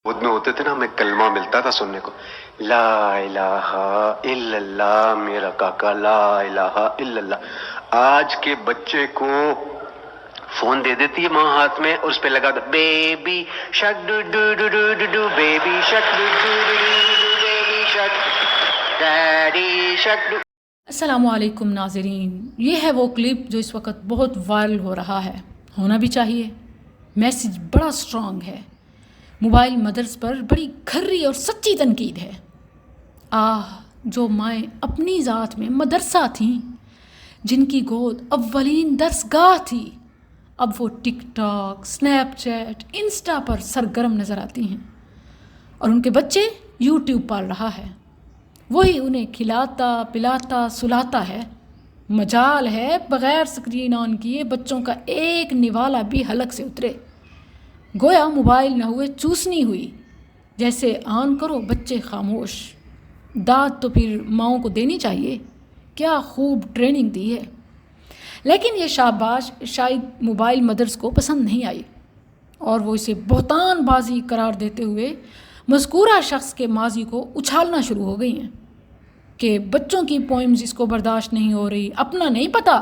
خود میں ہوتے تھے نا، ہمیں کلمہ ملتا تھا سننے کو، لا الہ الا اللہ، میرا کاکا لا الہ الا اللہ۔ آج کے بچے کو فون دے دیتی ہے ماں ہاتھ میں، اور اس پہ لگا دو baby shark doo doo doo doo doo doo, baby shark doo doo doo doo doo, baby shark, daddy shark doo. السلام علیکم ناظرین، یہ ہے وہ کلپ جو اس وقت بہت وائرل ہو رہا ہے، ہونا بھی چاہیے۔ میسج بڑا سٹرونگ ہے، موبائل مدرس پر بڑی کھری اور سچی تنقید ہے۔ جو مائیں اپنی ذات میں مدرسہ تھیں، جن کی گود اولین درسگاہ تھی، اب وہ ٹک ٹاک، سنیپ چیٹ، انسٹا پر سرگرم نظر آتی ہیں، اور ان کے بچے یوٹیوب پال رہا ہے، وہی انہیں کھلاتا پلاتا سلاتا ہے۔ مجال ہے بغیر سکرین آن کیے بچوں کا ایک نوالا بھی حلق سے اترے، گویا موبائل نہ ہوئے چوسنی ہوئی، جیسے آن کرو بچے خاموش۔ داد تو پھر ماؤں کو دینی چاہیے، کیا خوب ٹریننگ دی ہے۔ لیکن یہ شاباش شاید موبائل مدرس کو پسند نہیں آئی، اور وہ اسے بہتان بازی قرار دیتے ہوئے مذکورہ شخص کے ماضی کو اچھالنا شروع ہو گئی ہیں کہ بچوں کی پوئمز اس کو برداشت نہیں ہو رہی، اپنا نہیں پتہ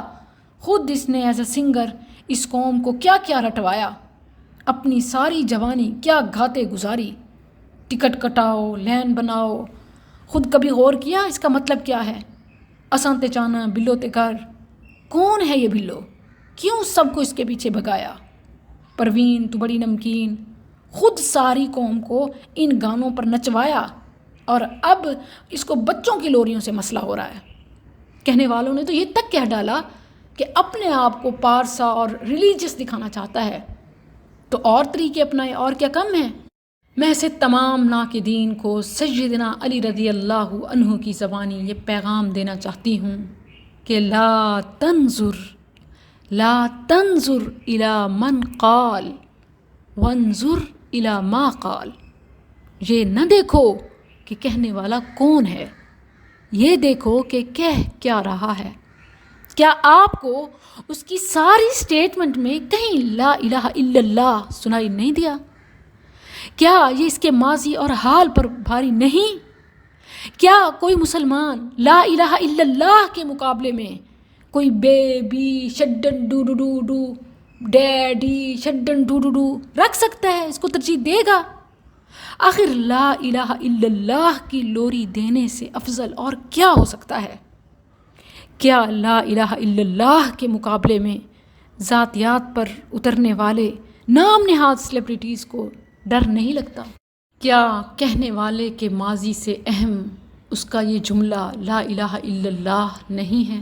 خود اس نے ایز اے سنگر اس قوم کو کیا کیا رٹوایا، اپنی ساری جوانی کیا گھاتے گزاری۔ ٹکٹ کٹاؤ، لین بناؤ، خود کبھی غور کیا اس کا مطلب کیا ہے؟ اساں تے چانا بلو تے گھر، کون ہے یہ بلو؟ کیوں سب کو اس کے پیچھے بھگایا؟ پروین تو بڑی نمکین، خود ساری قوم کو ان گانوں پر نچوایا، اور اب اس کو بچوں کی لوریوں سے مسئلہ ہو رہا ہے۔ کہنے والوں نے تو یہ تک کہہ ڈالا کہ اپنے آپ کو پارسا اور ریلیجس دکھانا چاہتا ہے، تو اور طریقے اپنائے، اور کیا کم ہے۔ میں سے تمام ناقدین کو سیدنا علی رضی اللہ عنہ کی زبانی یہ پیغام دینا چاہتی ہوں کہ لا تنظر الی من قال وانظر الی ما قال۔ یہ نہ دیکھو کہ کہنے والا کون ہے، یہ دیکھو کہ کہہ کیا رہا ہے۔ کیا آپ کو اس کی ساری سٹیٹمنٹ میں کہیں لا الہ الا اللہ سنائی نہیں دیا؟ کیا یہ اس کے ماضی اور حال پر بھاری نہیں؟ کیا کوئی مسلمان لا الہ الا اللہ کے مقابلے میں کوئی بیبی شڈن doo doo doo doo, daddy شڈن ڈو ڈو ڈو رکھ سکتا ہے؟ اس کو ترجیح دے گا؟ آخر لا الہ الا اللہ کی لوری دینے سے افضل اور کیا ہو سکتا ہے؟ کیا لا الہ الا اللہ کے مقابلے میں ذاتیات پر اترنے والے نام نہاد سیلیبریٹیز کو ڈر نہیں لگتا؟ کیا کہنے والے کے ماضی سے اہم اس کا یہ جملہ لا الہ الا اللہ نہیں ہے؟